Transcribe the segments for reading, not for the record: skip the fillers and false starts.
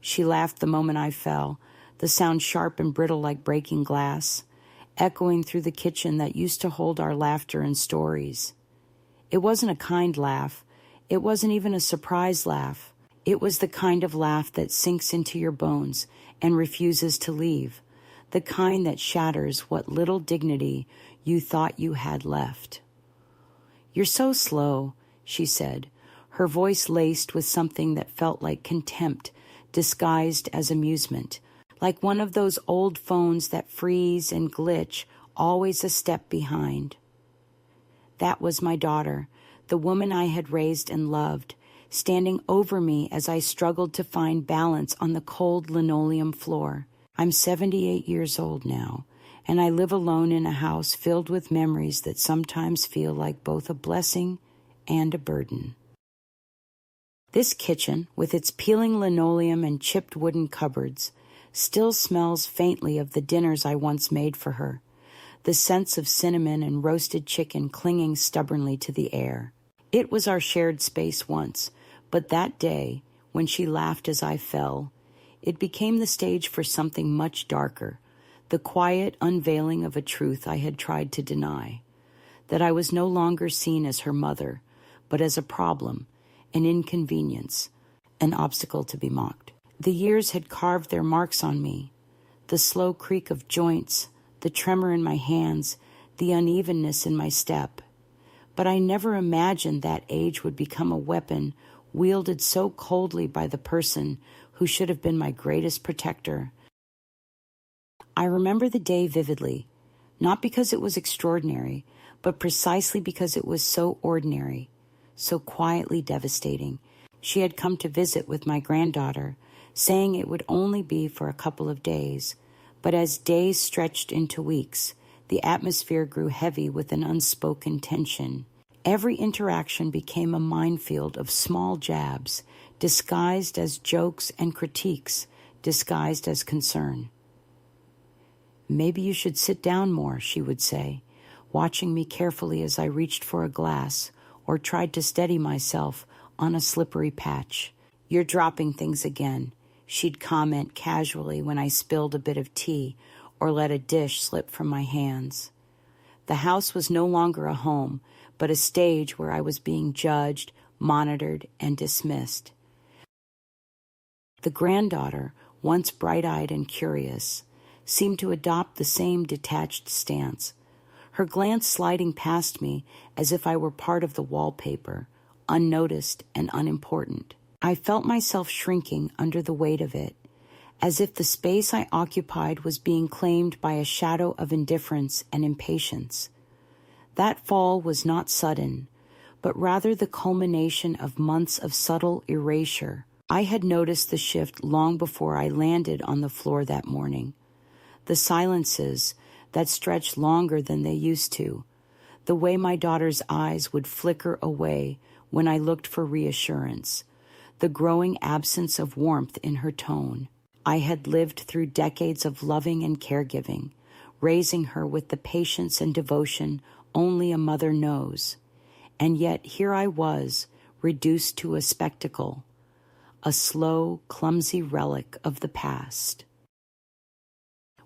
She laughed the moment I fell, the sound sharp and brittle like breaking glass, echoing through the kitchen that used to hold our laughter and stories. It wasn't a kind laugh. It wasn't even a surprise laugh. It was the kind of laugh that sinks into your bones and refuses to leave, the kind that shatters what little dignity you thought you had left. "You're so slow," she said, her voice laced with something that felt like contempt disguised as amusement, like one of those old phones that freeze and glitch, always a step behind. That was my daughter, the woman I had raised and loved, standing over me as I struggled to find balance on the cold linoleum floor. I'm 78 years old now, and I live alone in a house filled with memories that sometimes feel like both a blessing and a burden. This kitchen, with its peeling linoleum and chipped wooden cupboards, still smells faintly of the dinners I once made for her, the scents of cinnamon and roasted chicken clinging stubbornly to the air. It was our shared space once, but that day, when she laughed as I fell, it became the stage for something much darker, the quiet unveiling of a truth I had tried to deny, that I was no longer seen as her mother, but as a problem, an inconvenience, an obstacle to be mocked. The years had carved their marks on me, the slow creak of joints, the tremor in my hands, the unevenness in my step. But I never imagined that age would become a weapon wielded so coldly by the person who should have been my greatest protector. I remember the day vividly, not because it was extraordinary, but precisely because it was so ordinary, so quietly devastating. She had come to visit with my granddaughter, saying it would only be for a couple of days, but as days stretched into weeks, the atmosphere grew heavy with an unspoken tension. Every interaction became a minefield of small jabs, disguised as jokes, and critiques, disguised as concern. "Maybe you should sit down more," she would say, watching me carefully as I reached for a glass or tried to steady myself on a slippery patch. "You're dropping things again," she'd comment casually when I spilled a bit of tea or let a dish slip from my hands. The house was no longer a home, but a stage where I was being judged, monitored, and dismissed. The granddaughter, once bright-eyed and curious, seemed to adopt the same detached stance, her glance sliding past me as if I were part of the wallpaper, unnoticed and unimportant. I felt myself shrinking under the weight of it, as if the space I occupied was being claimed by a shadow of indifference and impatience. That fall was not sudden, but rather the culmination of months of subtle erasure. I had noticed the shift long before I landed on the floor that morning. The silences that stretched longer than they used to, the way my daughter's eyes would flicker away when I looked for reassurance, the growing absence of warmth in her tone. I had lived through decades of loving and caregiving, raising her with the patience and devotion only a mother knows. And yet here I was, reduced to a spectacle, a slow, clumsy relic of the past.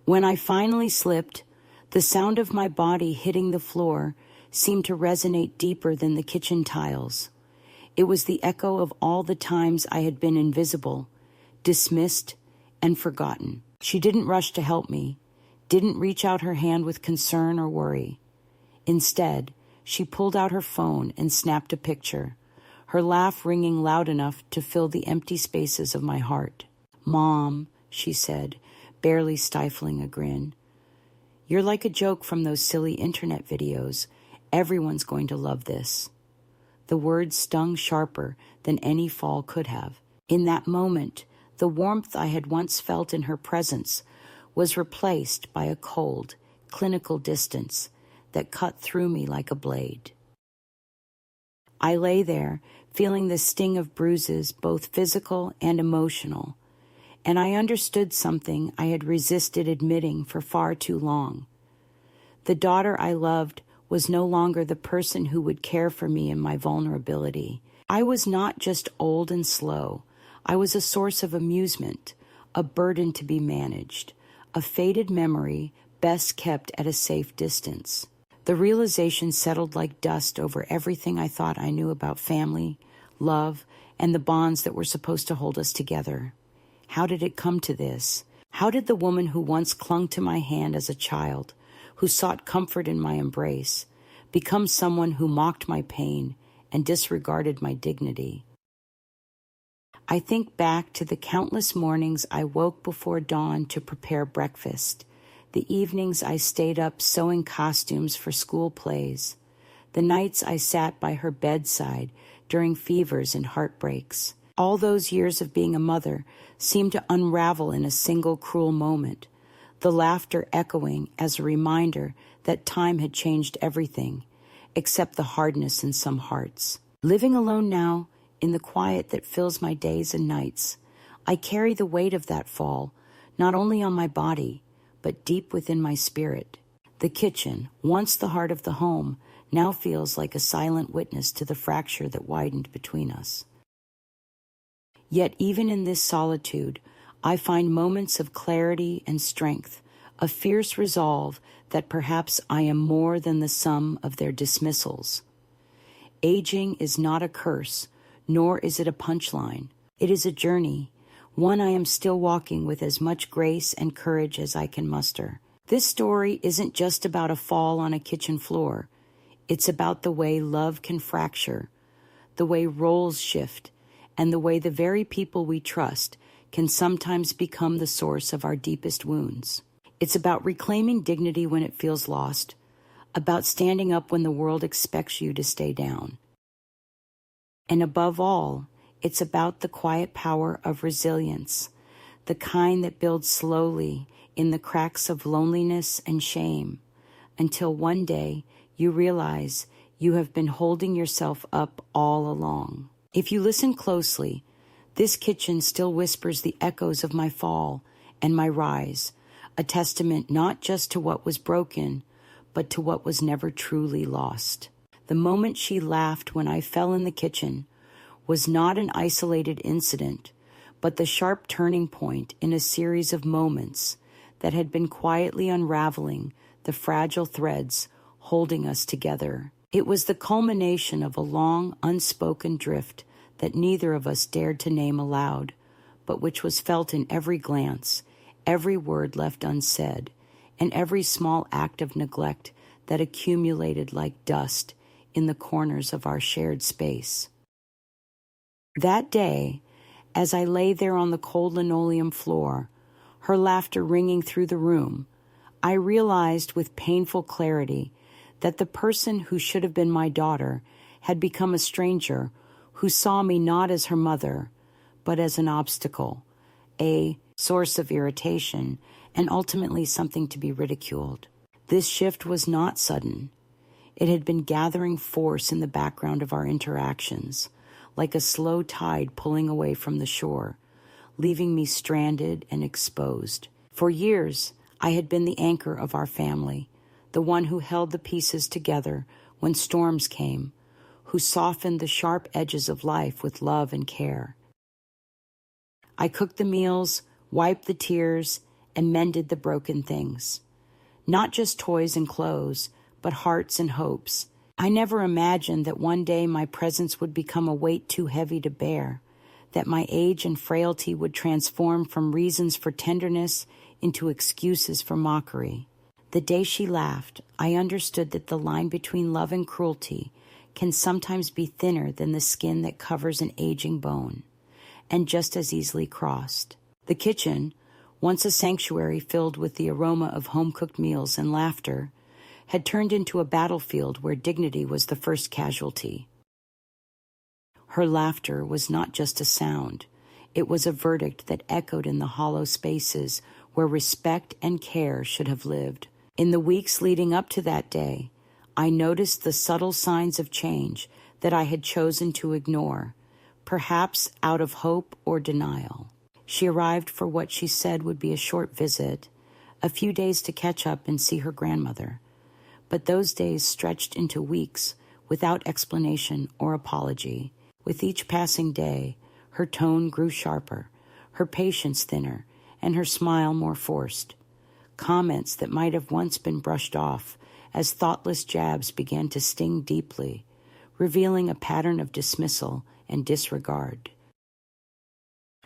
When I finally slipped, the sound of my body hitting the floor seemed to resonate deeper than the kitchen tiles. It was the echo of all the times I had been invisible, dismissed, and forgotten. She didn't rush to help me, didn't reach out her hand with concern or worry. Instead, she pulled out her phone and snapped a picture, her laugh ringing loud enough to fill the empty spaces of my heart. "Mom," she said, barely stifling a grin. "You're like a joke from those silly internet videos. Everyone's going to love this." The words stung sharper than any fall could have. In that moment, the warmth I had once felt in her presence was replaced by a cold, clinical distance that cut through me like a blade. I lay there, feeling the sting of bruises, both physical and emotional, and I understood something I had resisted admitting for far too long. The daughter I loved was no longer the person who would care for me in my vulnerability. I was not just old and slow. I was a source of amusement, a burden to be managed, a faded memory best kept at a safe distance. The realization settled like dust over everything I thought I knew about family, love, and the bonds that were supposed to hold us together. How did it come to this? How did the woman who once clung to my hand as a child, who sought comfort in my embrace, become someone who mocked my pain and disregarded my dignity? I think back to the countless mornings I woke before dawn to prepare breakfast, the evenings I stayed up sewing costumes for school plays, the nights I sat by her bedside during fevers and heartbreaks. All those years of being a mother seemed to unravel in a single cruel moment, the laughter echoing as a reminder that time had changed everything, except the hardness in some hearts. Living alone now, in the quiet that fills my days and nights, I carry the weight of that fall, not only on my body, but deep within my spirit. The kitchen, once the heart of the home, now feels like a silent witness to the fracture that widened between us. Yet even in this solitude, I find moments of clarity and strength, a fierce resolve that perhaps I am more than the sum of their dismissals. Aging is not a curse, nor is it a punchline. It is a journey, one I am still walking with as much grace and courage as I can muster. This story isn't just about a fall on a kitchen floor. It's about the way love can fracture, the way roles shift, and the way the very people we trust can sometimes become the source of our deepest wounds. It's about reclaiming dignity when it feels lost, about standing up when the world expects you to stay down. And above all, it's about the quiet power of resilience, the kind that builds slowly in the cracks of loneliness and shame, until one day you realize you have been holding yourself up all along. If you listen closely, this kitchen still whispers the echoes of my fall and my rise, a testament not just to what was broken, but to what was never truly lost. The moment she laughed when I fell in the kitchen was not an isolated incident, but the sharp turning point in a series of moments that had been quietly unraveling the fragile threads holding us together. It was the culmination of a long, unspoken drift that neither of us dared to name aloud, but which was felt in every glance, every word left unsaid, and every small act of neglect that accumulated like dust in the corners of our shared space. That day, as I lay there on the cold linoleum floor, her laughter ringing through the room, I realized with painful clarity that the person who should have been my daughter had become a stranger who saw me not as her mother, but as an obstacle, a source of irritation, and ultimately something to be ridiculed. This shift was not sudden. It had been gathering force in the background of our interactions, like a slow tide pulling away from the shore, leaving me stranded and exposed. For years, I had been the anchor of our family, the one who held the pieces together when storms came, who softened the sharp edges of life with love and care. I cooked the meals, wiped the tears, and mended the broken things. Not just toys and clothes, but hearts and hopes. I never imagined that one day my presence would become a weight too heavy to bear, that my age and frailty would transform from reasons for tenderness into excuses for mockery. The day she laughed, I understood that the line between love and cruelty can sometimes be thinner than the skin that covers an aging bone, and just as easily crossed. The kitchen, once a sanctuary filled with the aroma of home-cooked meals and laughter, had turned into a battlefield where dignity was the first casualty. Her laughter was not just a sound. It was a verdict that echoed in the hollow spaces where respect and care should have lived. In the weeks leading up to that day, I noticed the subtle signs of change that I had chosen to ignore, perhaps out of hope or denial. She arrived for what she said would be a short visit, a few days to catch up and see her grandmother. But those days stretched into weeks without explanation or apology. With each passing day, Her tone grew sharper, her patience thinner, and her smile more forced. Comments that might have once been brushed off as thoughtless jabs began to sting deeply, revealing a pattern of dismissal and disregard.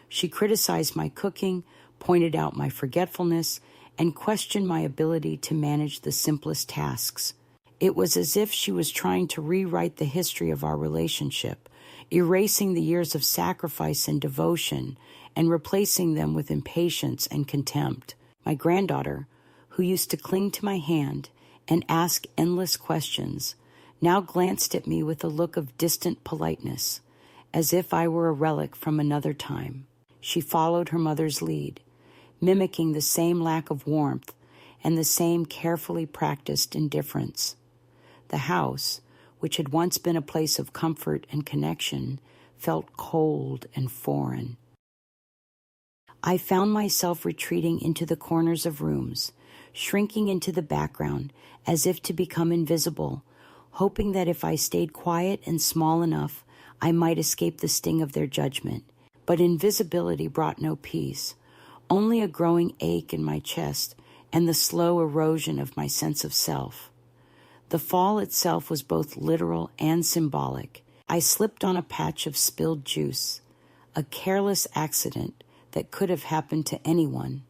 She criticized my cooking, pointed out my forgetfulness, and questioned my ability to manage the simplest tasks. It was as if she was trying to rewrite the history of our relationship, erasing the years of sacrifice and devotion and replacing them with impatience and contempt. My granddaughter, who used to cling to my hand and ask endless questions, now glanced at me with a look of distant politeness, as if I were a relic from another time. She followed her mother's lead, mimicking the same lack of warmth and the same carefully practiced indifference. The house, which had once been a place of comfort and connection, felt cold and foreign. I found myself retreating into the corners of rooms, shrinking into the background as if to become invisible, hoping that if I stayed quiet and small enough, I might escape the sting of their judgment. But invisibility brought no peace, only a growing ache in my chest and the slow erosion of my sense of self. The fall itself was both literal and symbolic. I slipped on a patch of spilled juice, a careless accident that could have happened to anyone,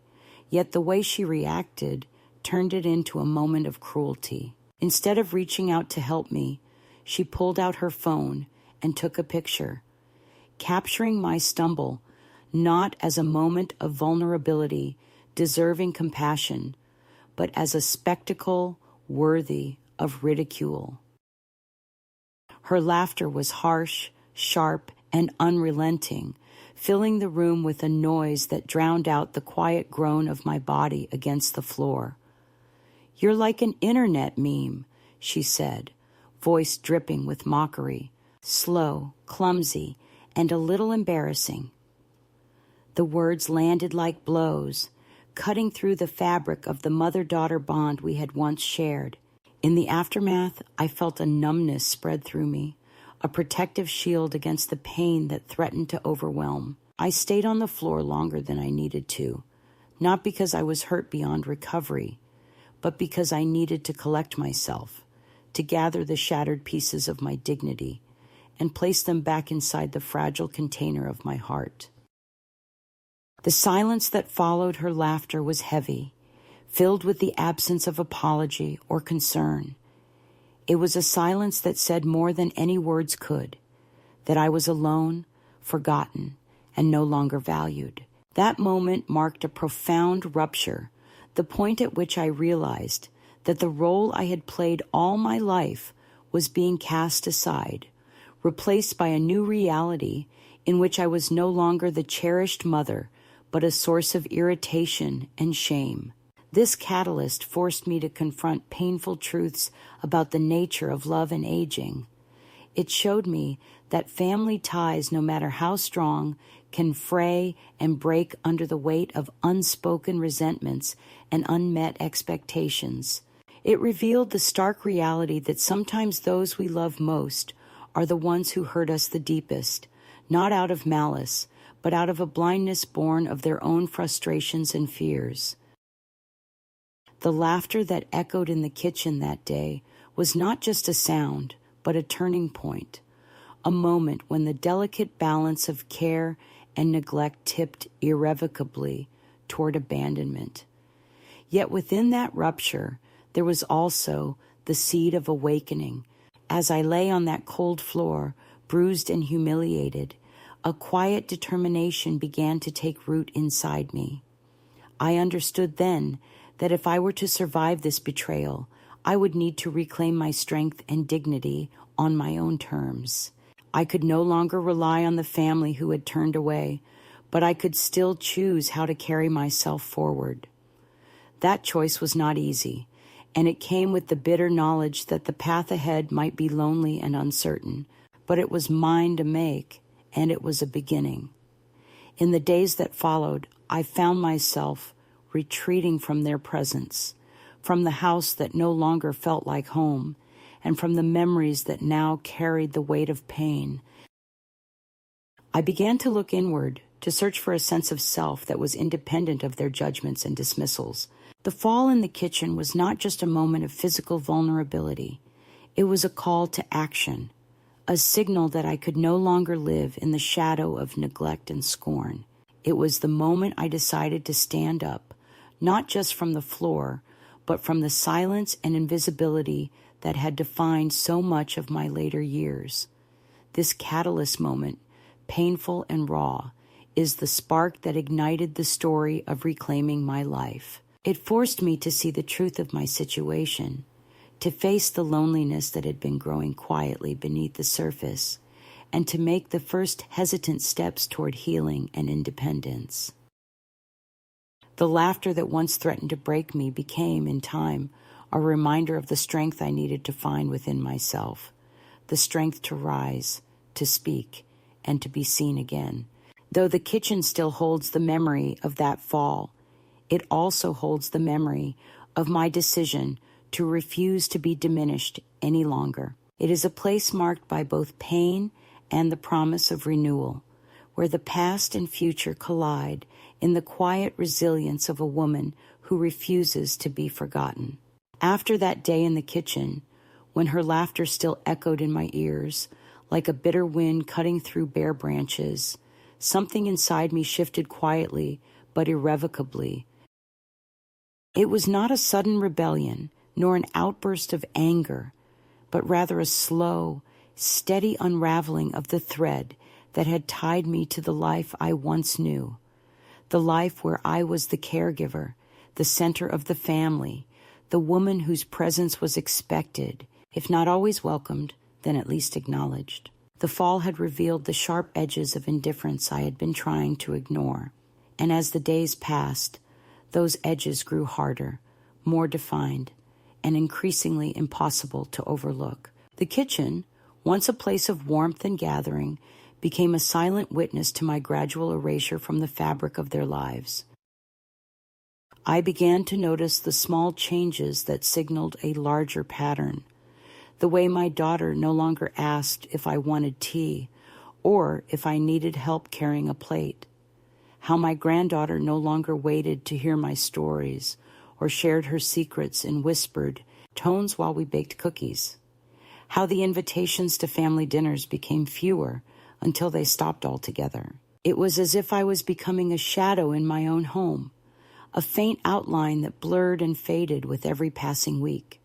yet the way she reacted turned it into a moment of cruelty. Instead of reaching out to help me, she pulled out her phone and took a picture, capturing my stumble not as a moment of vulnerability deserving compassion, but as a spectacle worthy of ridicule. Her laughter was harsh, sharp, and unrelenting, filling the room with a noise that drowned out the quiet groan of my body against the floor. "You're like an internet meme," she said, voice dripping with mockery, slow, clumsy, and a little embarrassing. The words landed like blows, cutting through the fabric of the mother-daughter bond we had once shared. In the aftermath, I felt a numbness spread through me, a protective shield against the pain that threatened to overwhelm. I stayed on the floor longer than I needed to, not because I was hurt beyond recovery, but because I needed to collect myself, to gather the shattered pieces of my dignity, and place them back inside the fragile container of my heart. The silence that followed her laughter was heavy, filled with the absence of apology or concern. It was a silence that said more than any words could, that I was alone, forgotten, and no longer valued. That moment marked a profound rupture, the point at which I realized that the role I had played all my life was being cast aside, replaced by a new reality in which I was no longer the cherished mother, but a source of irritation and shame. This catalyst forced me to confront painful truths about the nature of love and aging. It showed me that family ties, no matter how strong, can fray and break under the weight of unspoken resentments and unmet expectations. It revealed the stark reality that sometimes those we love most are the ones who hurt us the deepest, not out of malice, but out of a blindness born of their own frustrations and fears. The laughter that echoed in the kitchen that day was not just a sound, but a turning point, a moment when the delicate balance of care and neglect tipped irrevocably toward abandonment. Yet within that rupture, there was also the seed of awakening. As I lay on that cold floor, bruised and humiliated, a quiet determination began to take root inside me. I understood then that if I were to survive this betrayal, I would need to reclaim my strength and dignity on my own terms. I could no longer rely on the family who had turned away, but I could still choose how to carry myself forward. That choice was not easy, and it came with the bitter knowledge that the path ahead might be lonely and uncertain, but it was mine to make, and it was a beginning. In the days that followed, I found myself retreating from their presence, from the house that no longer felt like home, and from the memories that now carried the weight of pain. I began to look inward, to search for a sense of self that was independent of their judgments and dismissals. The fall in the kitchen was not just a moment of physical vulnerability. It was a call to action, a signal that I could no longer live in the shadow of neglect and scorn. It was the moment I decided to stand up, not just from the floor, but from the silence and invisibility that had defined so much of my later years. This catalyst moment, painful and raw, is the spark that ignited the story of reclaiming my life. It forced me to see the truth of my situation, to face the loneliness that had been growing quietly beneath the surface, and to make the first hesitant steps toward healing and independence. The laughter that once threatened to break me became, in time, a reminder of the strength I needed to find within myself, the strength to rise, to speak, and to be seen again. Though the kitchen still holds the memory of that fall, it also holds the memory of my decision to refuse to be diminished any longer. It is a place marked by both pain and the promise of renewal, where the past and future collide in the quiet resilience of a woman who refuses to be forgotten. After that day in the kitchen, when her laughter still echoed in my ears, like a bitter wind cutting through bare branches, something inside me shifted quietly but irrevocably. It was not a sudden rebellion, nor an outburst of anger, but rather a slow, steady unraveling of the thread that had tied me to the life I once knew, the life where I was the caregiver, the center of the family, the woman whose presence was expected, if not always welcomed, then at least acknowledged. The fall had revealed the sharp edges of indifference I had been trying to ignore, and as the days passed, those edges grew harder, more defined, and increasingly impossible to overlook. The kitchen, once a place of warmth and gathering, became a silent witness to my gradual erasure from the fabric of their lives. I began to notice the small changes that signaled a larger pattern. The way my daughter no longer asked if I wanted tea or if I needed help carrying a plate. How my granddaughter no longer waited to hear my stories or shared her secrets in whispered tones while we baked cookies. How the invitations to family dinners became fewer until they stopped altogether. It was as if I was becoming a shadow in my own home, a faint outline that blurred and faded with every passing week.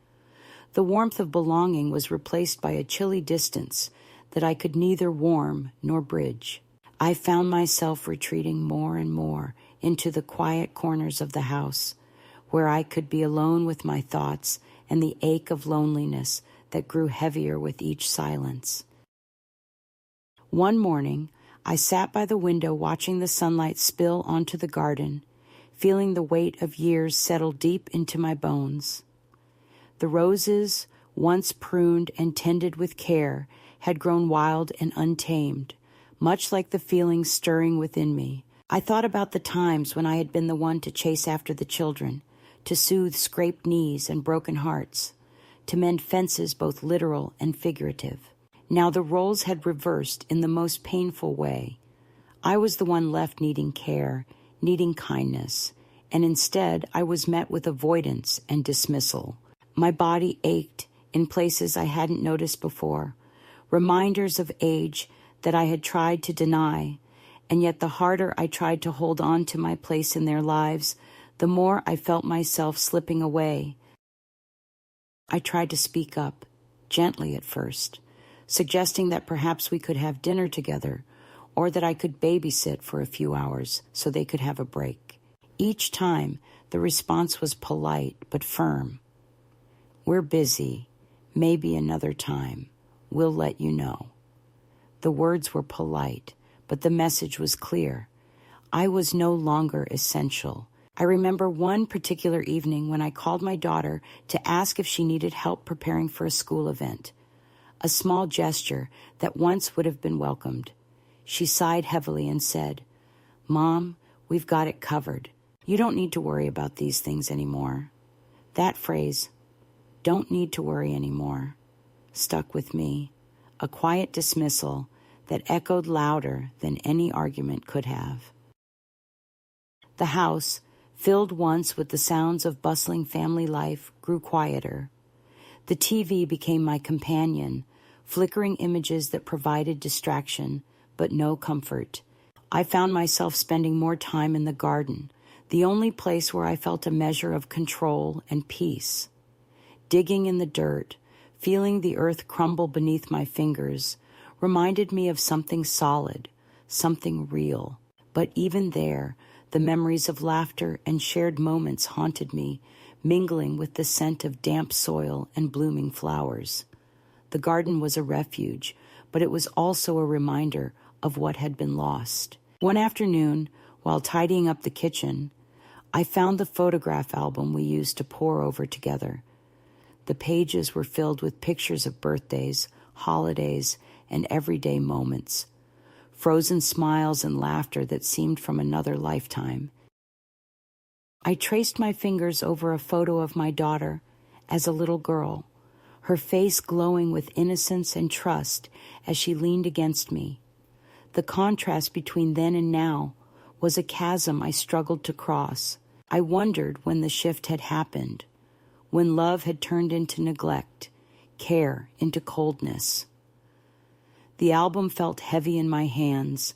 The warmth of belonging was replaced by a chilly distance that I could neither warm nor bridge. I found myself retreating more and more into the quiet corners of the house, where I could be alone with my thoughts and the ache of loneliness that grew heavier with each silence. One morning, I sat by the window watching the sunlight spill onto the garden, feeling the weight of years settle deep into my bones. The roses, once pruned and tended with care, had grown wild and untamed, much like the feelings stirring within me. I thought about the times when I had been the one to chase after the children, to soothe scraped knees and broken hearts, to mend fences both literal and figurative. Now the roles had reversed in the most painful way. I was the one left needing care, needing kindness, and instead I was met with avoidance and dismissal. My body ached in places I hadn't noticed before, reminders of age that I had tried to deny, and yet the harder I tried to hold on to my place in their lives, the more I felt myself slipping away. I tried to speak up, gently at first, suggesting that perhaps we could have dinner together, or that I could babysit for a few hours so they could have a break. Each time, the response was polite but firm. "We're busy. Maybe another time. We'll let you know." The words were polite, but the message was clear. I was no longer essential. I remember one particular evening when I called my daughter to ask if she needed help preparing for a school event, a small gesture that once would have been welcomed. She sighed heavily and said, "Mom, we've got it covered. You don't need to worry about these things anymore." That phrase, "don't need to worry anymore," stuck with me, a quiet dismissal that echoed louder than any argument could have. The house, filled once with the sounds of bustling family life, grew quieter. The TV became my companion, flickering images that provided distraction, but no comfort. I found myself spending more time in the garden, the only place where I felt a measure of control and peace. Digging in the dirt, feeling the earth crumble beneath my fingers, reminded me of something solid, something real. But even there, the memories of laughter and shared moments haunted me, mingling with the scent of damp soil and blooming flowers. The garden was a refuge, but it was also a reminder of what had been lost. One afternoon, while tidying up the kitchen, I found the photograph album we used to pore over together. The pages were filled with pictures of birthdays, holidays, and everyday moments, frozen smiles and laughter that seemed from another lifetime. I traced my fingers over a photo of my daughter as a little girl, her face glowing with innocence and trust as she leaned against me. The contrast between then and now was a chasm I struggled to cross. I wondered when the shift had happened, when love had turned into neglect, care into coldness. The album felt heavy in my hands,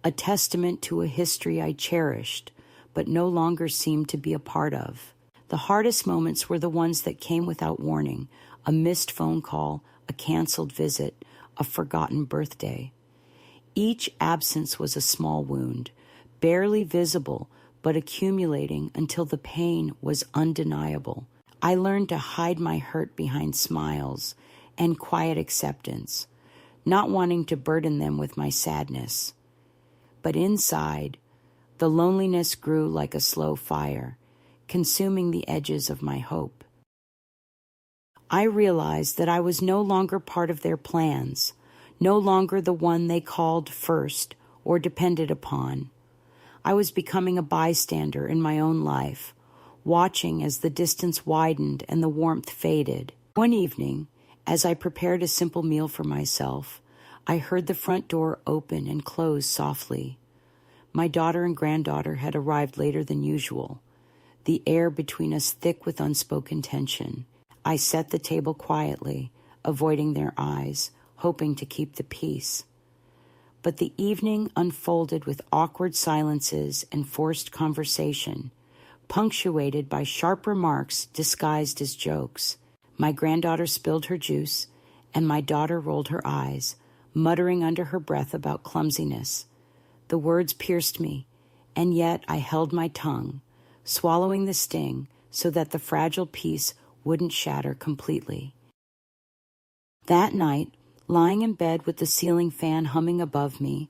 a testament to a history I cherished, but no longer seemed to be a part of. The hardest moments were the ones that came without warning, a missed phone call, a canceled visit, a forgotten birthday. Each absence was a small wound, barely visible, but accumulating until the pain was undeniable. I learned to hide my hurt behind smiles and quiet acceptance, not wanting to burden them with my sadness. But inside, the loneliness grew like a slow fire, consuming the edges of my hope. I realized that I was no longer part of their plans, no longer the one they called first or depended upon. I was becoming a bystander in my own life, watching as the distance widened and the warmth faded. One evening, as I prepared a simple meal for myself, I heard the front door open and close softly. My daughter and granddaughter had arrived later than usual, the air between us thick with unspoken tension. I set the table quietly, avoiding their eyes, hoping to keep the peace. But the evening unfolded with awkward silences and forced conversation, punctuated by sharp remarks disguised as jokes. My granddaughter spilled her juice, and my daughter rolled her eyes, muttering under her breath about clumsiness. The words pierced me, and yet I held my tongue, swallowing the sting so that the fragile peace wouldn't shatter completely. That night, lying in bed with the ceiling fan humming above me,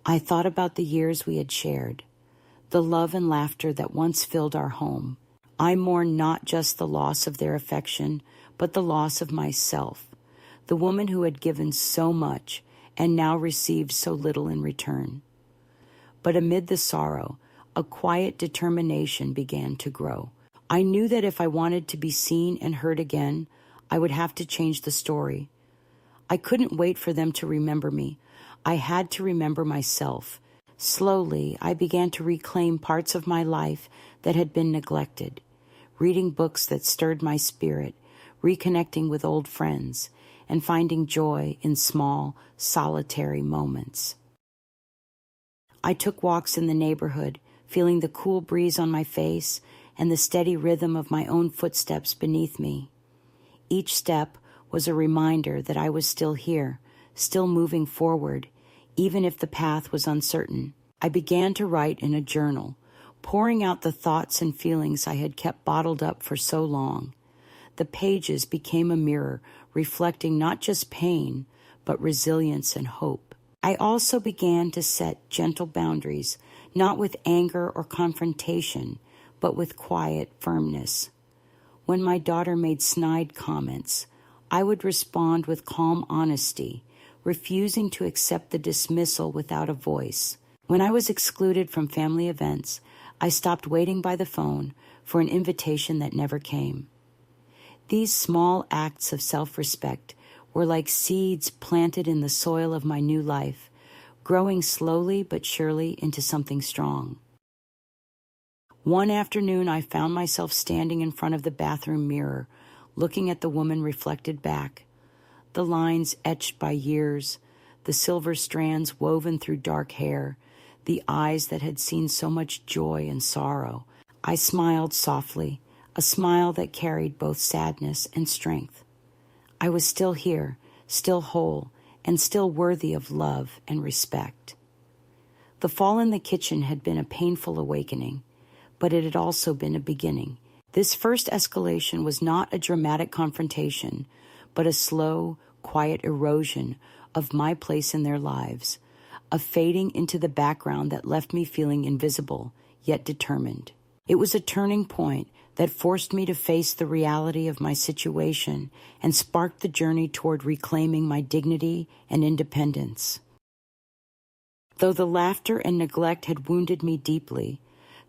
I thought about the years we had shared, the love and laughter that once filled our home. I mourned not just the loss of their affection, but the loss of myself, the woman who had given so much and now received so little in return. But amid the sorrow, a quiet determination began to grow. I knew that if I wanted to be seen and heard again, I would have to change the story. I couldn't wait for them to remember me. I had to remember myself. Slowly, I began to reclaim parts of my life that had been neglected, reading books that stirred my spirit, reconnecting with old friends, and finding joy in small, solitary moments. I took walks in the neighborhood, feeling the cool breeze on my face and the steady rhythm of my own footsteps beneath me. Each step was a reminder that I was still here, still moving forward, even if the path was uncertain. I began to write in a journal, pouring out the thoughts and feelings I had kept bottled up for so long. The pages became a mirror, reflecting not just pain, but resilience and hope. I also began to set gentle boundaries, not with anger or confrontation, but with quiet firmness. When my daughter made snide comments, I would respond with calm honesty, refusing to accept the dismissal without a voice. When I was excluded from family events, I stopped waiting by the phone for an invitation that never came. These small acts of self-respect were like seeds planted in the soil of my new life, growing slowly but surely into something strong. One afternoon, I found myself standing in front of the bathroom mirror, looking at the woman reflected back. The lines etched by years, the silver strands woven through dark hair, the eyes that had seen so much joy and sorrow. I smiled softly, a smile that carried both sadness and strength. I was still here, still whole, and still worthy of love and respect. The fall in the kitchen had been a painful awakening, but it had also been a beginning. This first escalation was not a dramatic confrontation, but a slow, quiet erosion of my place in their lives, a fading into the background that left me feeling invisible, yet determined. It was a turning point that forced me to face the reality of my situation and sparked the journey toward reclaiming my dignity and independence. Though the laughter and neglect had wounded me deeply,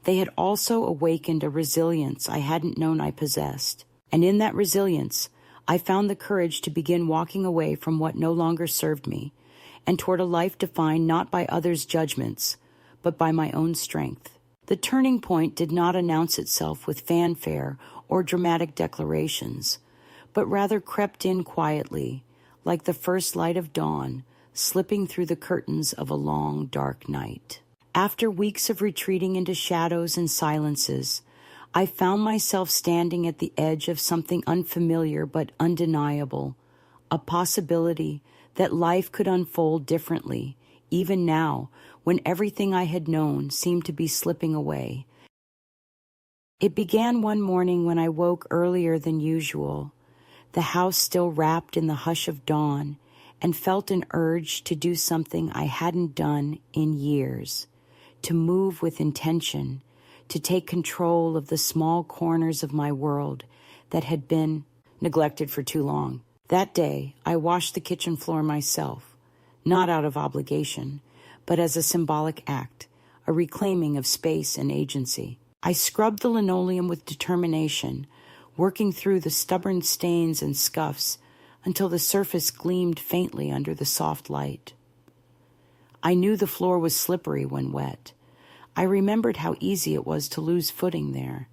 they had also awakened a resilience I hadn't known I possessed. And in that resilience, I found the courage to begin walking away from what no longer served me, and toward a life defined not by others' judgments, but by my own strength. The turning point did not announce itself with fanfare or dramatic declarations, but rather crept in quietly, like the first light of dawn, slipping through the curtains of a long, dark night. After weeks of retreating into shadows and silences, I found myself standing at the edge of something unfamiliar but undeniable, a possibility that life could unfold differently, even now, when everything I had known seemed to be slipping away. It began one morning when I woke earlier than usual, the house still wrapped in the hush of dawn, and felt an urge to do something I hadn't done in years, to move with intention, to take control of the small corners of my world that had been neglected for too long. That day, I washed the kitchen floor myself, not out of obligation, but as a symbolic act, a reclaiming of space and agency. I scrubbed the linoleum with determination, working through the stubborn stains and scuffs until the surface gleamed faintly under the soft light. I knew the floor was slippery when wet. I remembered how easy it was to lose footing there.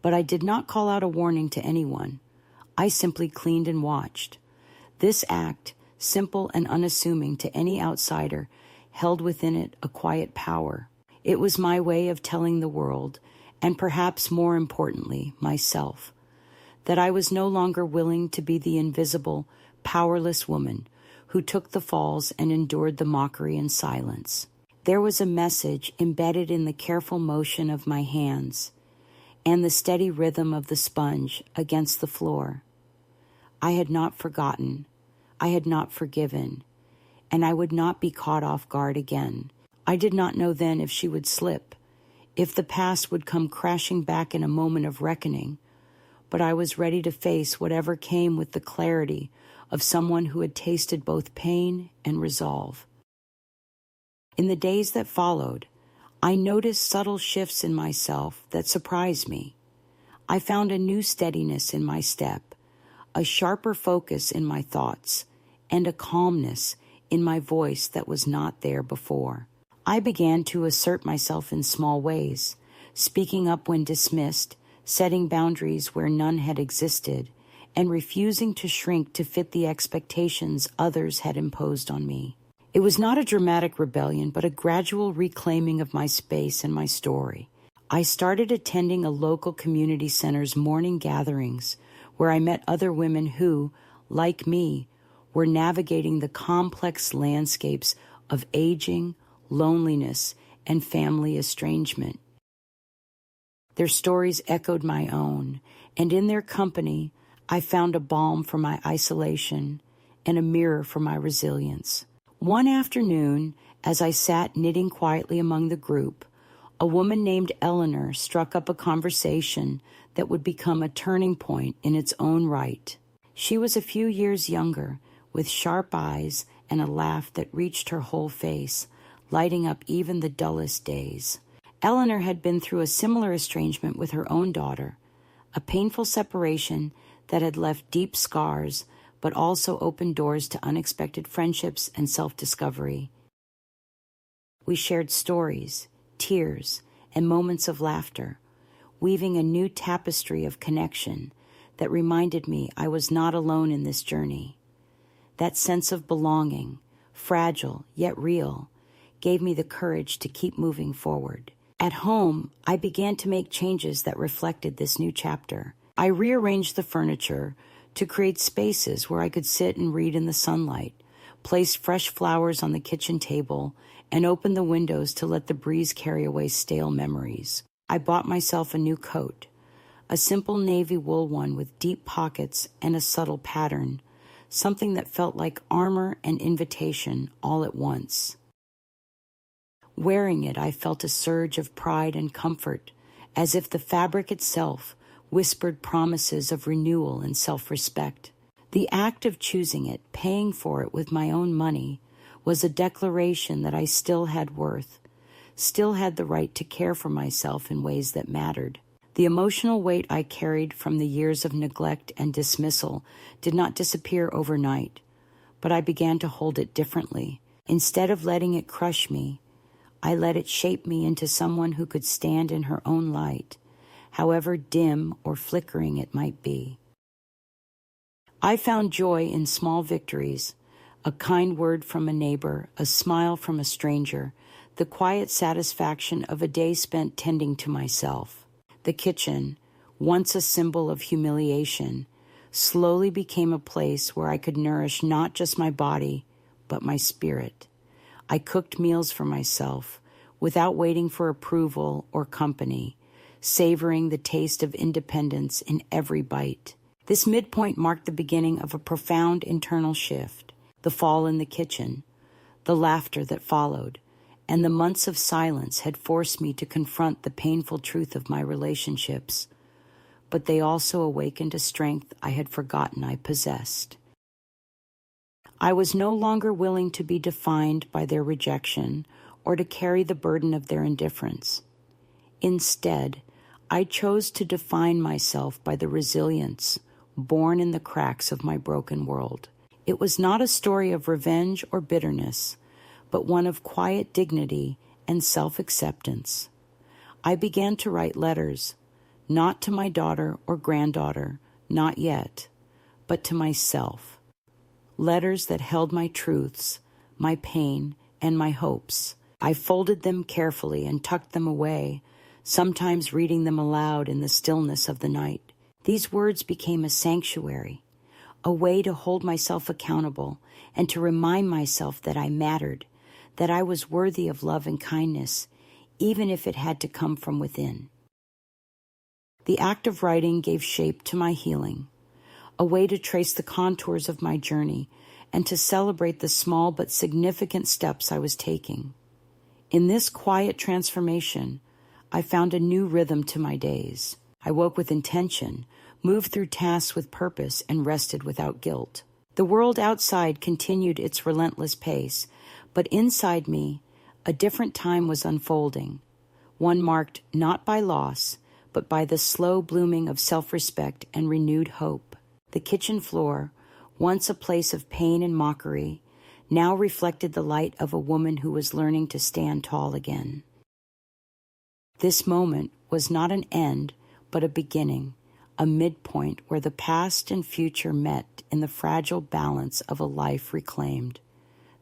But I did not call out a warning to anyone. I simply cleaned and watched. This act, simple and unassuming to any outsider, held within it a quiet power. It was my way of telling the world, and perhaps more importantly, myself, that I was no longer willing to be the invisible, powerless woman who took the falls and endured the mockery in silence. There was a message embedded in the careful motion of my hands and the steady rhythm of the sponge against the floor. I had not forgotten, I had not forgiven, and I would not be caught off guard again. I did not know then if she would slip, if the past would come crashing back in a moment of reckoning, but I was ready to face whatever came with the clarity of someone who had tasted both pain and resolve. In the days that followed, I noticed subtle shifts in myself that surprised me. I found a new steadiness in my step, a sharper focus in my thoughts, and a calmness in my voice that was not there before. I began to assert myself in small ways, speaking up when dismissed, setting boundaries where none had existed, and refusing to shrink to fit the expectations others had imposed on me. It was not a dramatic rebellion, but a gradual reclaiming of my space and my story. I started attending a local community center's morning gatherings, where I met other women who, like me, were navigating the complex landscapes of aging, loneliness, and family estrangement. Their stories echoed my own, and in their company, I found a balm for my isolation and a mirror for my resilience. One afternoon, as I sat knitting quietly among the group, a woman named Eleanor struck up a conversation that would become a turning point in its own right. She was a few years younger, with sharp eyes and a laugh that reached her whole face, lighting up even the dullest days. Eleanor had been through a similar estrangement with her own daughter, a painful separation that had left deep scars, but also opened doors to unexpected friendships and self-discovery. We shared stories, tears, and moments of laughter, weaving a new tapestry of connection that reminded me I was not alone in this journey. That sense of belonging, fragile yet real, gave me the courage to keep moving forward. At home, I began to make changes that reflected this new chapter. I rearranged the furniture to create spaces where I could sit and read in the sunlight, placed fresh flowers on the kitchen table, and opened the windows to let the breeze carry away stale memories. I bought myself a new coat, a simple navy wool one with deep pockets and a subtle pattern, something that felt like armor and invitation all at once. Wearing it, I felt a surge of pride and comfort, as if the fabric itself whispered promises of renewal and self-respect. The act of choosing it, paying for it with my own money, was a declaration that I still had worth, still had the right to care for myself in ways that mattered. The emotional weight I carried from the years of neglect and dismissal did not disappear overnight, but I began to hold it differently. Instead of letting it crush me, I let it shape me into someone who could stand in her own light, however dim or flickering it might be. I found joy in small victories, a kind word from a neighbor, a smile from a stranger, the quiet satisfaction of a day spent tending to myself. The kitchen, once a symbol of humiliation, slowly became a place where I could nourish not just my body, but my spirit. I cooked meals for myself, without waiting for approval or company, savoring the taste of independence in every bite. This midpoint marked the beginning of a profound internal shift. The fall in the kitchen, the laughter that followed, and the months of silence had forced me to confront the painful truth of my relationships, but they also awakened a strength I had forgotten I possessed. I was no longer willing to be defined by their rejection or to carry the burden of their indifference. Instead, I chose to define myself by the resilience born in the cracks of my broken world. It was not a story of revenge or bitterness, but one of quiet dignity and self-acceptance. I began to write letters, not to my daughter or granddaughter, not yet, but to myself. Letters that held my truths, my pain, and my hopes. I folded them carefully and tucked them away, sometimes reading them aloud in the stillness of the night. These words became a sanctuary, a way to hold myself accountable and to remind myself that I mattered, that I was worthy of love and kindness, even if it had to come from within. The act of writing gave shape to my healing, a way to trace the contours of my journey and to celebrate the small but significant steps I was taking. In this quiet transformation, I found a new rhythm to my days. I woke with intention, moved through tasks with purpose, and rested without guilt. The world outside continued its relentless pace, but inside me, a different time was unfolding, one marked not by loss, but by the slow blooming of self-respect and renewed hope. The kitchen floor, once a place of pain and mockery, now reflected the light of a woman who was learning to stand tall again. This moment was not an end, but a beginning, a midpoint where the past and future met in the fragile balance of a life reclaimed.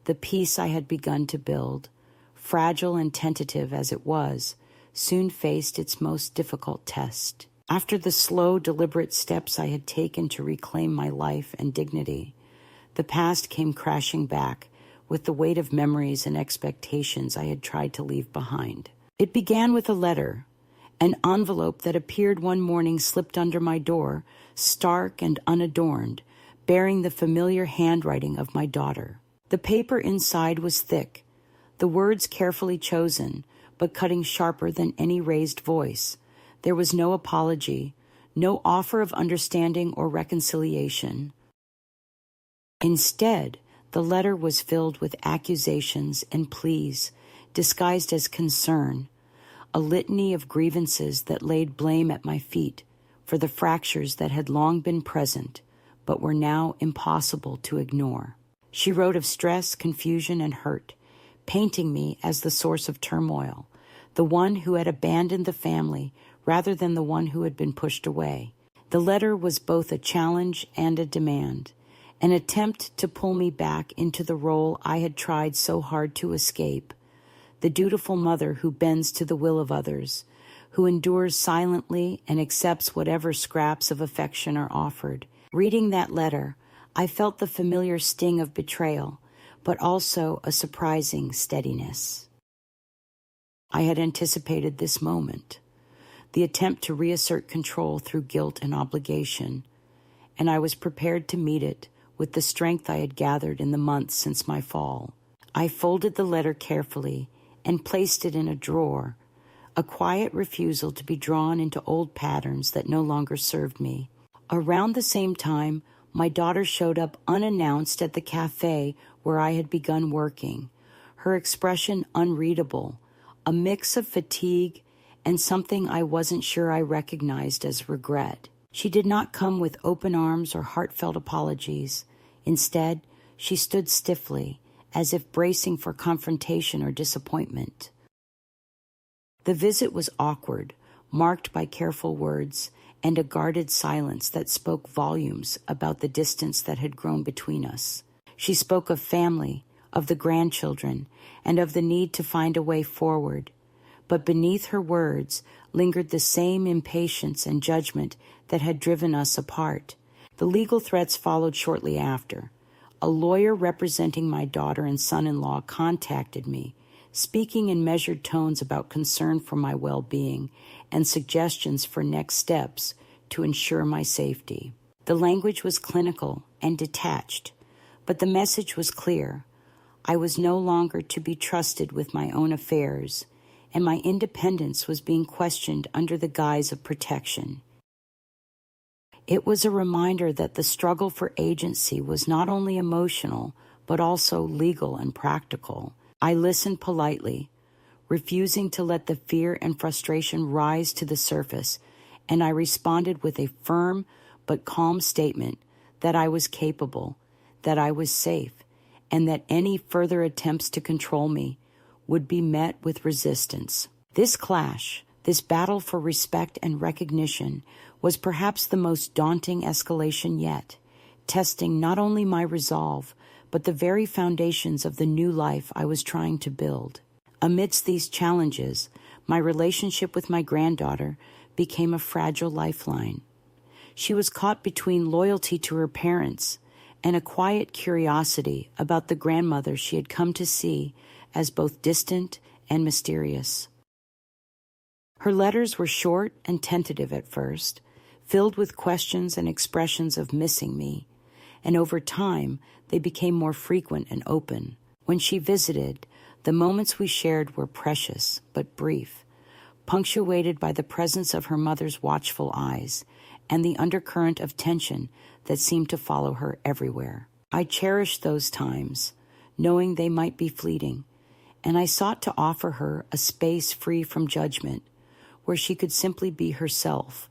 The peace I had begun to build, fragile and tentative as it was, soon faced its most difficult test. After the slow, deliberate steps I had taken to reclaim my life and dignity, the past came crashing back with the weight of memories and expectations I had tried to leave behind. It began with a letter. An envelope that appeared one morning slipped under my door, stark and unadorned, bearing the familiar handwriting of my daughter. The paper inside was thick, the words carefully chosen, but cutting sharper than any raised voice. There was no apology, no offer of understanding or reconciliation. Instead, the letter was filled with accusations and pleas, disguised as concern, a litany of grievances that laid blame at my feet for the fractures that had long been present, but were now impossible to ignore. She wrote of stress, confusion, and hurt, painting me as the source of turmoil, the one who had abandoned the family rather than the one who had been pushed away. The letter was both a challenge and a demand, an attempt to pull me back into the role I had tried so hard to escape, the dutiful mother who bends to the will of others, who endures silently and accepts whatever scraps of affection are offered. Reading that letter, I felt the familiar sting of betrayal, but also a surprising steadiness. I had anticipated this moment, the attempt to reassert control through guilt and obligation, and I was prepared to meet it with the strength I had gathered in the months since my fall. I folded the letter carefully and placed it in a drawer, a quiet refusal to be drawn into old patterns that no longer served me. Around the same time, my daughter showed up unannounced at the cafe where I had begun working, her expression unreadable, a mix of fatigue and something I wasn't sure I recognized as regret. She did not come with open arms or heartfelt apologies. Instead, she stood stiffly, as if bracing for confrontation or disappointment. The visit was awkward, marked by careful words and a guarded silence that spoke volumes about the distance that had grown between us. She spoke of family, of the grandchildren, and of the need to find a way forward. But beneath her words lingered the same impatience and judgment that had driven us apart. The legal threats followed shortly after. A lawyer representing my daughter and son-in-law contacted me, speaking in measured tones about concern for my well-being and suggestions for next steps to ensure my safety. The language was clinical and detached, but the message was clear. I was no longer to be trusted with my own affairs, and my independence was being questioned under the guise of protection. It was a reminder that the struggle for agency was not only emotional, but also legal and practical. I listened politely, refusing to let the fear and frustration rise to the surface, and I responded with a firm but calm statement that I was capable, that I was safe, and that any further attempts to control me would be met with resistance. This clash, this battle for respect and recognition, was perhaps the most daunting escalation yet, testing not only my resolve, but the very foundations of the new life I was trying to build. Amidst these challenges, my relationship with my granddaughter became a fragile lifeline. She was caught between loyalty to her parents and a quiet curiosity about the grandmother she had come to see as both distant and mysterious. Her letters were short and tentative at first, filled with questions and expressions of missing me, and over time they became more frequent and open. When she visited, the moments we shared were precious but brief, punctuated by the presence of her mother's watchful eyes and the undercurrent of tension that seemed to follow her everywhere. I cherished those times, knowing they might be fleeting, and I sought to offer her a space free from judgment, where she could simply be herself,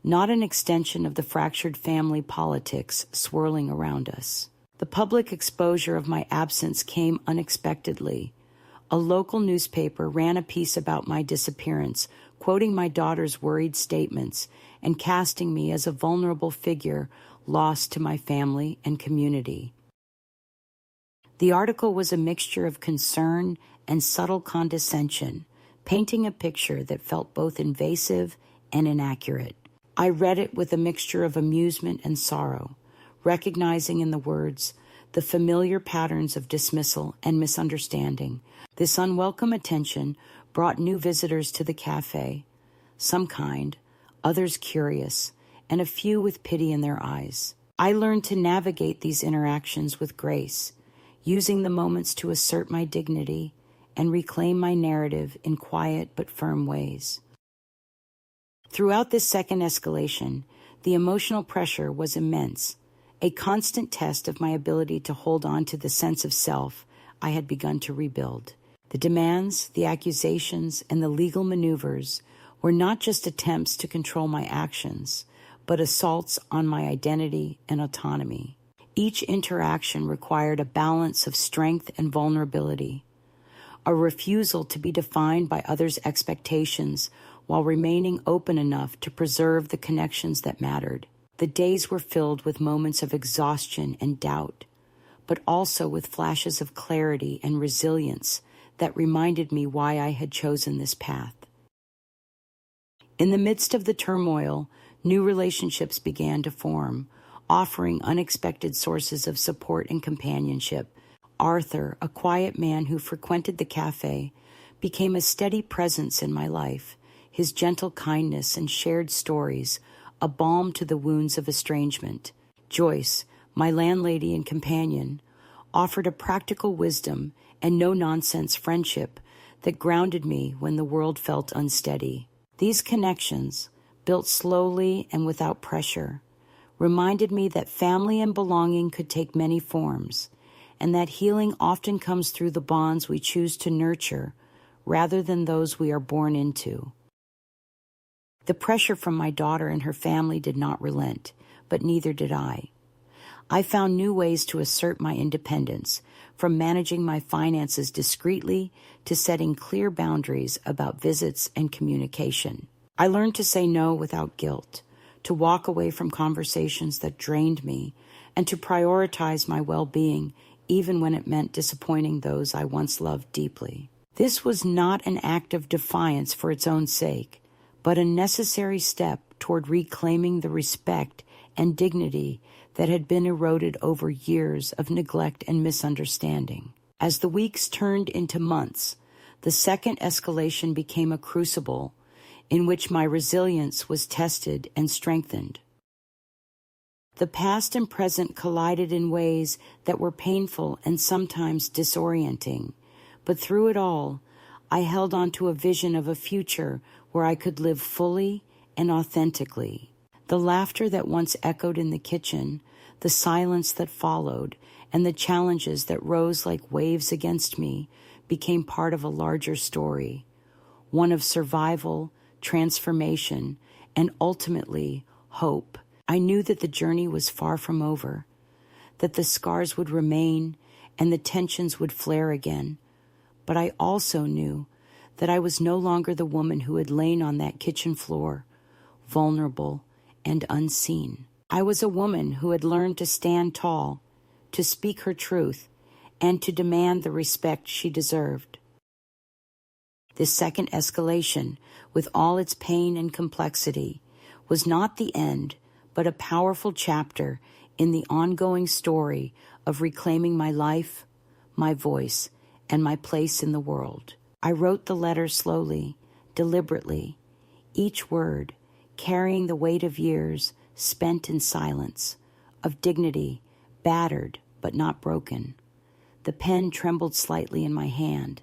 not an extension of the fractured family politics swirling around us. The public exposure of my absence came unexpectedly. A local newspaper ran a piece about my disappearance, quoting my daughter's worried statements and casting me as a vulnerable figure lost to my family and community. The article was a mixture of concern and subtle condescension, painting a picture that felt both invasive and inaccurate. I read it with a mixture of amusement and sorrow, recognizing in the words the familiar patterns of dismissal and misunderstanding. This unwelcome attention brought new visitors to the cafe, some kind, others curious, and a few with pity in their eyes. I learned to navigate these interactions with grace, using the moments to assert my dignity and reclaim my narrative in quiet but firm ways. Throughout this second escalation, the emotional pressure was immense, a constant test of my ability to hold on to the sense of self I had begun to rebuild. The demands, the accusations, and the legal maneuvers were not just attempts to control my actions, but assaults on my identity and autonomy. Each interaction required a balance of strength and vulnerability, a refusal to be defined by others' expectations while remaining open enough to preserve the connections that mattered. The days were filled with moments of exhaustion and doubt, but also with flashes of clarity and resilience that reminded me why I had chosen this path. In the midst of the turmoil, new relationships began to form, offering unexpected sources of support and companionship. Arthur, a quiet man who frequented the cafe, became a steady presence in my life. His gentle kindness and shared stories, a balm to the wounds of estrangement. Joyce, my landlady and companion, offered a practical wisdom and no-nonsense friendship that grounded me when the world felt unsteady. These connections, built slowly and without pressure, reminded me that family and belonging could take many forms, and that healing often comes through the bonds we choose to nurture rather than those we are born into. The pressure from my daughter and her family did not relent, but neither did I. I found new ways to assert my independence, from managing my finances discreetly to setting clear boundaries about visits and communication. I learned to say no without guilt, to walk away from conversations that drained me, and to prioritize my well-being even when it meant disappointing those I once loved deeply. This was not an act of defiance for its own sake, but a necessary step toward reclaiming the respect and dignity that had been eroded over years of neglect and misunderstanding. As the weeks turned into months, the second escalation became a crucible in which my resilience was tested and strengthened. The past and present collided in ways that were painful and sometimes disorienting, but through it all, I held on to a vision of a future where I could live fully and authentically. The laughter that once echoed in the kitchen, the silence that followed, and the challenges that rose like waves against me became part of a larger story, one of survival, transformation, and ultimately hope. I knew that the journey was far from over, that the scars would remain and the tensions would flare again. But I also knew that I was no longer the woman who had lain on that kitchen floor, vulnerable and unseen. I was a woman who had learned to stand tall, to speak her truth, and to demand the respect she deserved. This second escalation, with all its pain and complexity, was not the end, but a powerful chapter in the ongoing story of reclaiming my life, my voice, and my place in the world. I wrote the letter slowly, deliberately, each word carrying the weight of years spent in silence, of dignity, battered but not broken. The pen trembled slightly in my hand,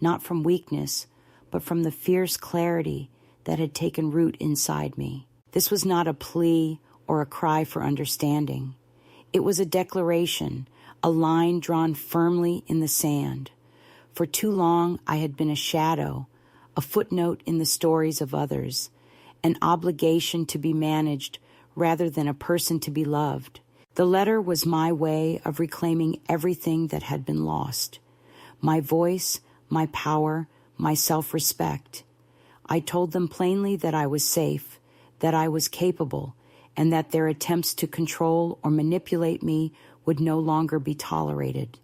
not from weakness, but from the fierce clarity that had taken root inside me. This was not a plea or a cry for understanding. It was a declaration, a line drawn firmly in the sand. For too long, I had been a shadow, a footnote in the stories of others, an obligation to be managed rather than a person to be loved. The letter was my way of reclaiming everything that had been lost. My voice, my power, my self-respect. I told them plainly that I was safe, that I was capable, and that their attempts to control or manipulate me would no longer be tolerated.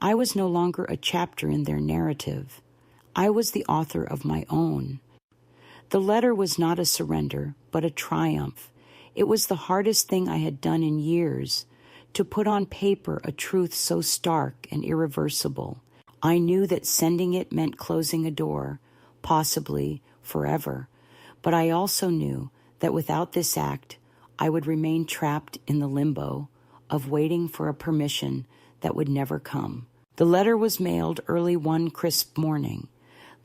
I was no longer a chapter in their narrative. I was the author of my own. The letter was not a surrender, but a triumph. It was the hardest thing I had done in years, to put on paper a truth so stark and irreversible. I knew that sending it meant closing a door, possibly forever, but I also knew that without this act, I would remain trapped in the limbo of waiting for a permission that would never come. The letter was mailed early one crisp morning,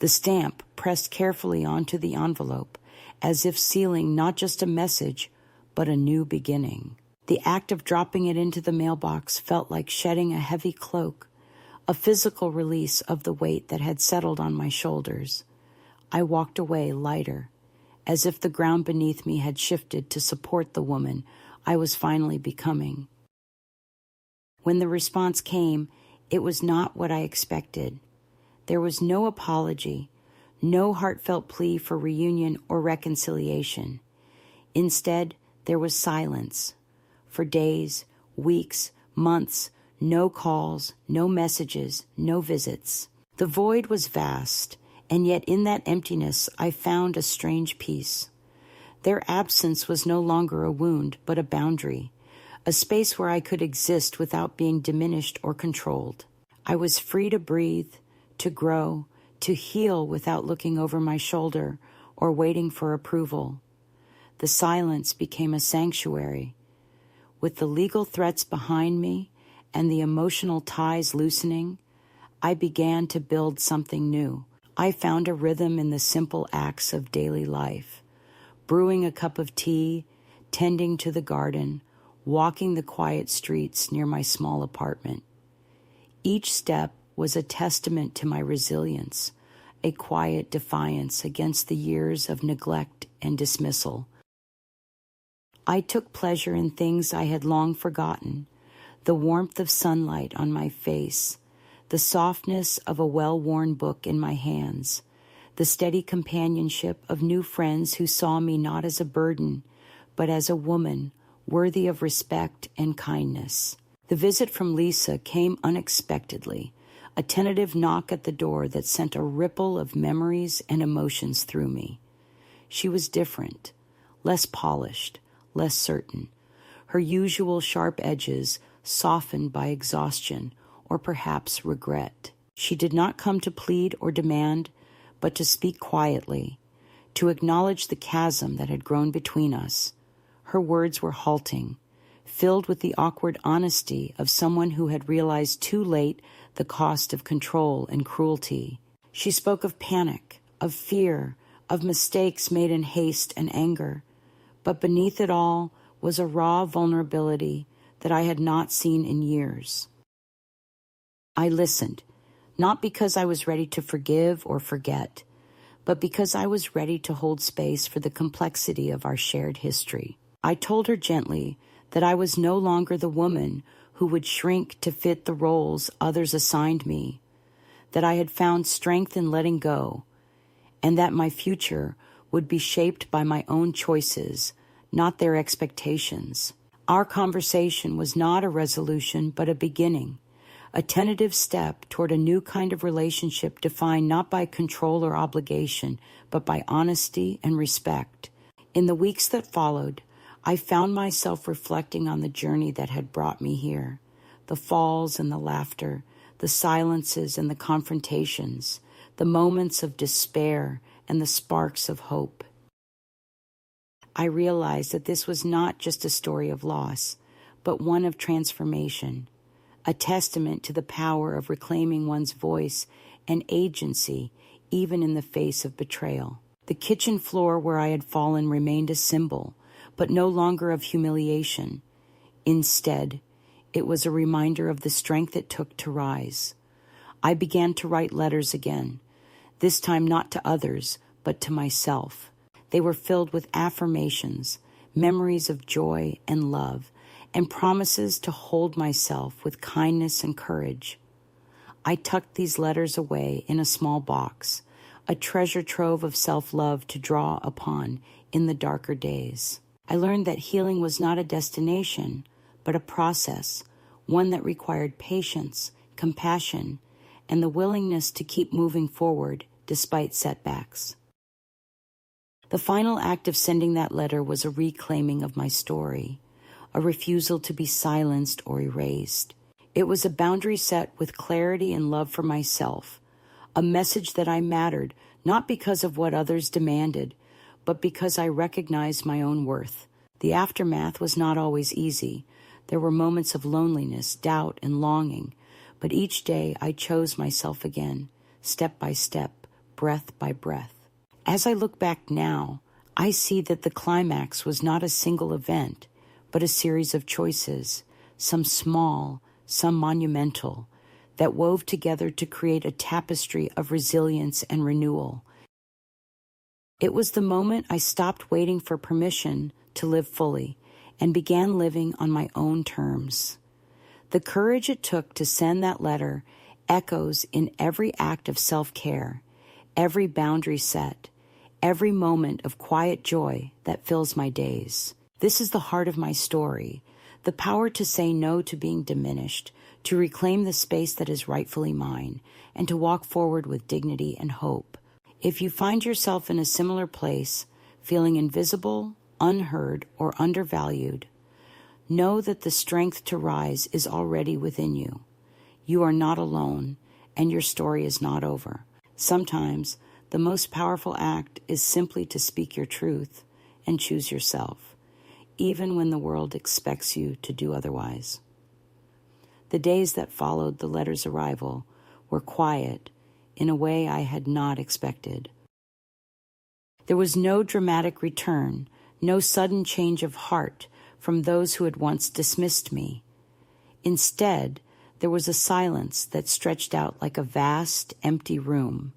the stamp pressed carefully onto the envelope, as if sealing not just a message, but a new beginning. The act of dropping it into the mailbox felt like shedding a heavy cloak, a physical release of the weight that had settled on my shoulders. I walked away lighter, as if the ground beneath me had shifted to support the woman I was finally becoming. When the response came, it was not what I expected. There was no apology, no heartfelt plea for reunion or reconciliation. Instead, there was silence. For days, weeks, months, no calls, no messages, no visits. The void was vast, and yet in that emptiness I found a strange peace. Their absence was no longer a wound, but a boundary, a space where I could exist without being diminished or controlled. I was free to breathe, to grow, to heal without looking over my shoulder or waiting for approval. The silence became a sanctuary. With the legal threats behind me and the emotional ties loosening, I began to build something new. I found a rhythm in the simple acts of daily life. Brewing a cup of tea, tending to the garden, walking the quiet streets near my small apartment. Each step was a testament to my resilience, a quiet defiance against the years of neglect and dismissal. I took pleasure in things I had long forgotten, the warmth of sunlight on my face, the softness of a well-worn book in my hands, the steady companionship of new friends who saw me not as a burden, but as a woman worthy of respect and kindness. The visit from Lisa came unexpectedly, a tentative knock at the door that sent a ripple of memories and emotions through me. She was different, less polished, less certain, her usual sharp edges softened by exhaustion or perhaps regret. She did not come to plead or demand, but to speak quietly, to acknowledge the chasm that had grown between us. Her words were halting, filled with the awkward honesty of someone who had realized too late the cost of control and cruelty. She spoke of panic, of fear, of mistakes made in haste and anger, but beneath it all was a raw vulnerability that I had not seen in years. I listened, not because I was ready to forgive or forget, but because I was ready to hold space for the complexity of our shared history. I told her gently that I was no longer the woman who would shrink to fit the roles others assigned me, that I had found strength in letting go, and that my future would be shaped by my own choices, not their expectations. Our conversation was not a resolution, but a beginning, a tentative step toward a new kind of relationship defined not by control or obligation, but by honesty and respect. In the weeks that followed, I found myself reflecting on the journey that had brought me here, the falls and the laughter, the silences and the confrontations, the moments of despair and the sparks of hope. I realized that this was not just a story of loss, but one of transformation, a testament to the power of reclaiming one's voice and agency even in the face of betrayal. The kitchen floor where I had fallen remained a symbol, but no longer of humiliation. Instead, it was a reminder of the strength it took to rise. I began to write letters again, this time not to others, but to myself. They were filled with affirmations, memories of joy and love, and promises to hold myself with kindness and courage. I tucked these letters away in a small box, a treasure trove of self-love to draw upon in the darker days. I learned that healing was not a destination, but a process, one that required patience, compassion, and the willingness to keep moving forward despite setbacks. The final act of sending that letter was a reclaiming of my story, a refusal to be silenced or erased. It was a boundary set with clarity and love for myself, a message that I mattered not because of what others demanded, but because I recognized my own worth. The aftermath was not always easy. There were moments of loneliness, doubt, and longing, but each day I chose myself again, step by step, breath by breath. As I look back now, I see that the climax was not a single event, but a series of choices, some small, some monumental, that wove together to create a tapestry of resilience and renewal. It was the moment I stopped waiting for permission to live fully and began living on my own terms. The courage it took to send that letter echoes in every act of self-care, every boundary set, every moment of quiet joy that fills my days. This is the heart of my story, the power to say no to being diminished, to reclaim the space that is rightfully mine, and to walk forward with dignity and hope. If you find yourself in a similar place, feeling invisible, unheard, or undervalued, know that the strength to rise is already within you. You are not alone, and your story is not over. Sometimes, the most powerful act is simply to speak your truth and choose yourself, even when the world expects you to do otherwise. The days that followed the letter's arrival were quiet in a way I had not expected. There was no dramatic return, no sudden change of heart from those who had once dismissed me. Instead, there was a silence that stretched out like a vast, empty room,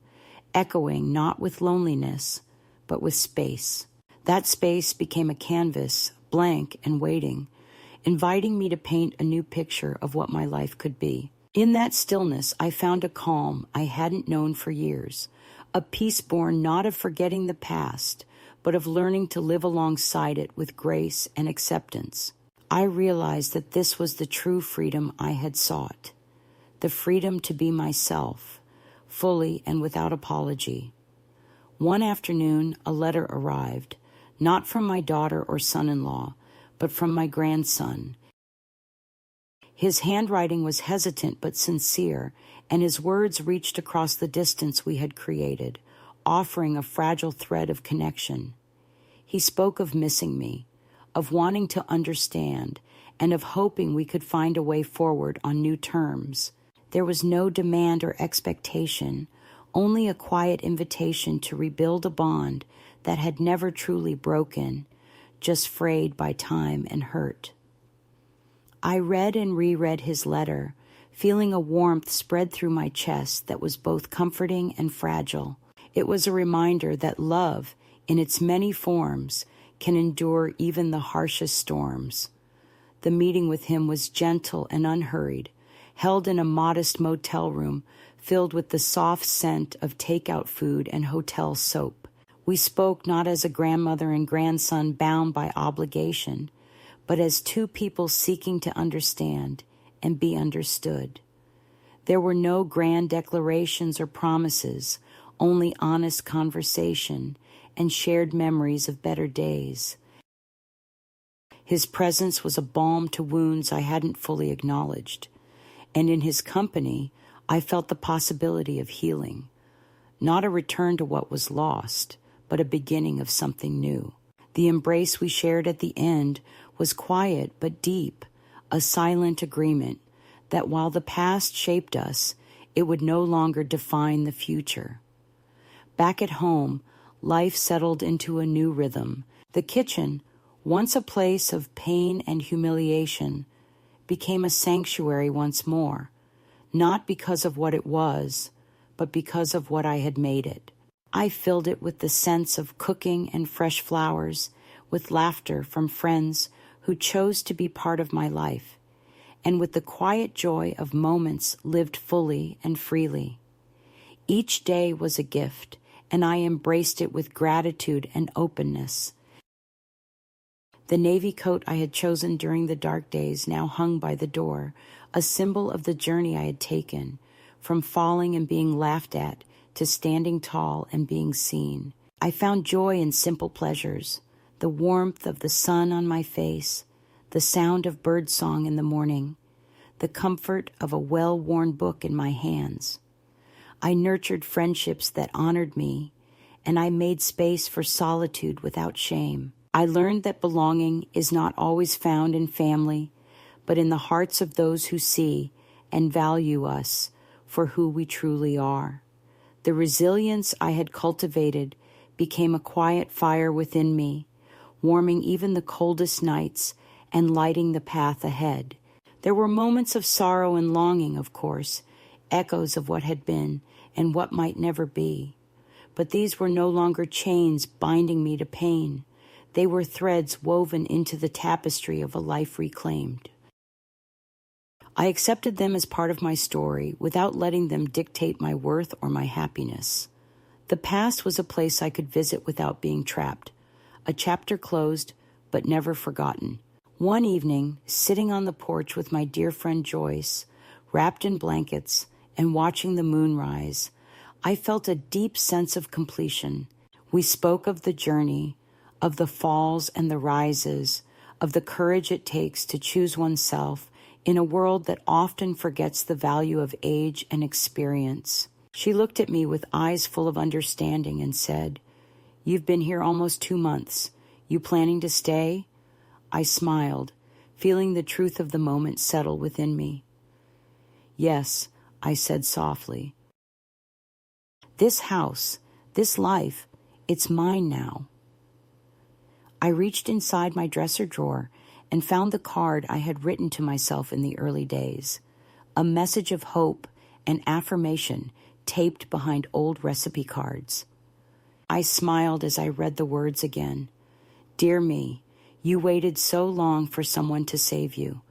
echoing not with loneliness, but with space. That space became a canvas, blank and waiting, inviting me to paint a new picture of what my life could be. In that stillness, I found a calm I hadn't known for years, a peace born not of forgetting the past, but of learning to live alongside it with grace and acceptance. I realized that this was the true freedom I had sought, the freedom to be myself, fully and without apology. One afternoon, a letter arrived, not from my daughter or son-in-law, but from my grandson. His handwriting was hesitant but sincere, and his words reached across the distance we had created, offering a fragile thread of connection. He spoke of missing me, of wanting to understand, and of hoping we could find a way forward on new terms. There was no demand or expectation, only a quiet invitation to rebuild a bond that had never truly broken, just frayed by time and hurt. I read and reread his letter, feeling a warmth spread through my chest that was both comforting and fragile. It was a reminder that love, in its many forms, can endure even the harshest storms. The meeting with him was gentle and unhurried, held in a modest motel room filled with the soft scent of takeout food and hotel soap. We spoke not as a grandmother and grandson bound by obligation, but as two people seeking to understand and be understood. There were no grand declarations or promises, only honest conversation and shared memories of better days. His presence was a balm to wounds I hadn't fully acknowledged, and in his company I felt the possibility of healing, not a return to what was lost, but a beginning of something new. The embrace we shared at the end was quiet but deep, a silent agreement that while the past shaped us, it would no longer define the future. Back at home, life settled into a new rhythm. The kitchen, once a place of pain and humiliation, became a sanctuary once more, not because of what it was, but because of what I had made it. I filled it with the sense of cooking and fresh flowers, with laughter from friends who chose to be part of my life, and with the quiet joy of moments lived fully and freely. Each day was a gift, and I embraced it with gratitude and openness. The navy coat I had chosen during the dark days now hung by the door, a symbol of the journey I had taken, from falling and being laughed at to standing tall and being seen. I found joy in simple pleasures, the warmth of the sun on my face, the sound of birdsong in the morning, the comfort of a well-worn book in my hands. I nurtured friendships that honored me, and I made space for solitude without shame. I learned that belonging is not always found in family, but in the hearts of those who see and value us for who we truly are. The resilience I had cultivated became a quiet fire within me, warming even the coldest nights and lighting the path ahead. There were moments of sorrow and longing, of course, echoes of what had been and what might never be. But these were no longer chains binding me to pain. They were threads woven into the tapestry of a life reclaimed. I accepted them as part of my story without letting them dictate my worth or my happiness. The past was a place I could visit without being trapped, a chapter closed but never forgotten. One evening, sitting on the porch with my dear friend Joyce, wrapped in blankets and watching the moon rise, I felt a deep sense of completion. We spoke of the journey, of the falls and the rises, of the courage it takes to choose oneself in a world that often forgets the value of age and experience. She looked at me with eyes full of understanding and said, "You've been here almost 2 months. You planning to stay?" I smiled, feeling the truth of the moment settle within me. "Yes," I said softly. "This house, this life, it's mine now." I reached inside my dresser drawer and found the card I had written to myself in the early days, a message of hope and affirmation taped behind old recipe cards. I smiled as I read the words again. "Dear me, you waited so long for someone to save you.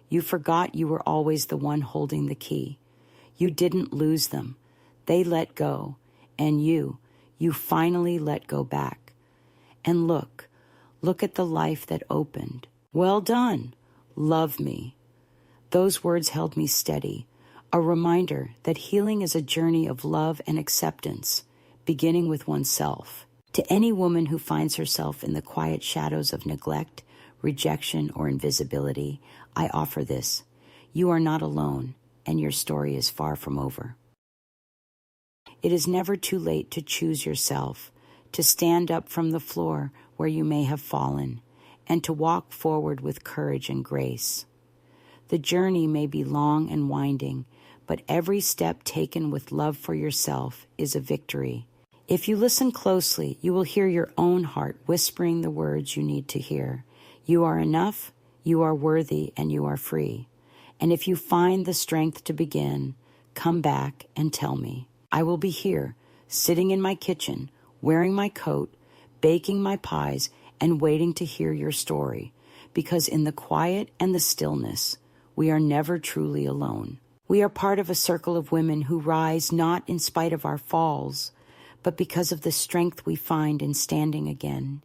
You forgot you were always the one holding the key. You didn't lose them. They let go. And you finally let go back. And look at the life that opened. Well done. Love me." Those words held me steady, a reminder that healing is a journey of love and acceptance, beginning with oneself. To any woman who finds herself in the quiet shadows of neglect, rejection, or invisibility, I offer this. You are not alone, and your story is far from over. It is never too late to choose yourself, to stand up from the floor where you may have fallen, and to walk forward with courage and grace. The journey may be long and winding, but every step taken with love for yourself is a victory. If you listen closely, you will hear your own heart whispering the words you need to hear. You are enough, you are worthy, and you are free. And if you find the strength to begin, come back and tell me. I will be here, sitting in my kitchen, wearing my coat, baking my pies, and waiting to hear your story, because in the quiet and the stillness, we are never truly alone. We are part of a circle of women who rise not in spite of our falls, but because of the strength we find in standing again.